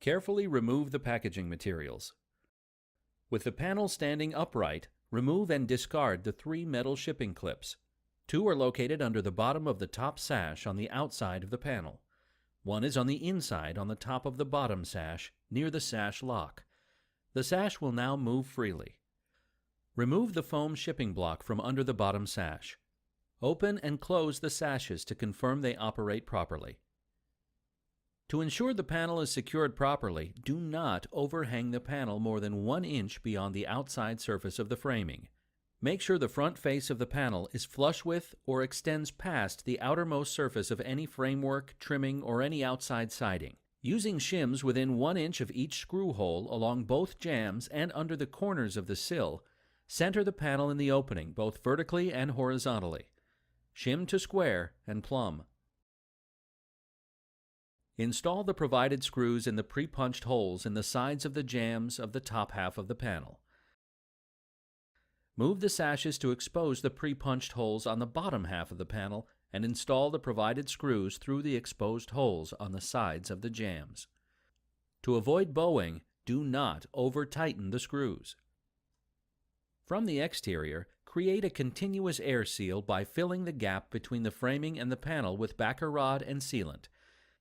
Carefully remove the packaging materials. With the panel standing upright, remove and discard the 3 metal shipping clips. 2 are located under the bottom of the top sash on the outside of the panel. 1 is on the inside on the top of the bottom sash, near the sash lock. The sash will now move freely. Remove the foam shipping block from under the bottom sash. Open and close the sashes to confirm they operate properly. To ensure the panel is secured properly, do not overhang the panel more than 1 inch beyond the outside surface of the framing. Make sure the front face of the panel is flush with or extends past the outermost surface of any framework, trimming, or any outside siding. Using shims within 1 inch of each screw hole along both jambs and under the corners of the sill, center the panel in the opening both vertically and horizontally. Shim to square and plumb. Install the provided screws in the pre-punched holes in the sides of the jambs of the top half of the panel. Move the sashes to expose the pre-punched holes on the bottom half of the panel and install the provided screws through the exposed holes on the sides of the jambs. To avoid bowing, do not over-tighten the screws. From the exterior, create a continuous air seal by filling the gap between the framing and the panel with backer rod and sealant.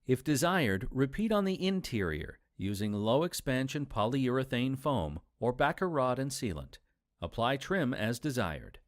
If desired, repeat on the interior using low-expansion polyurethane foam or backer rod and sealant. Apply trim as desired.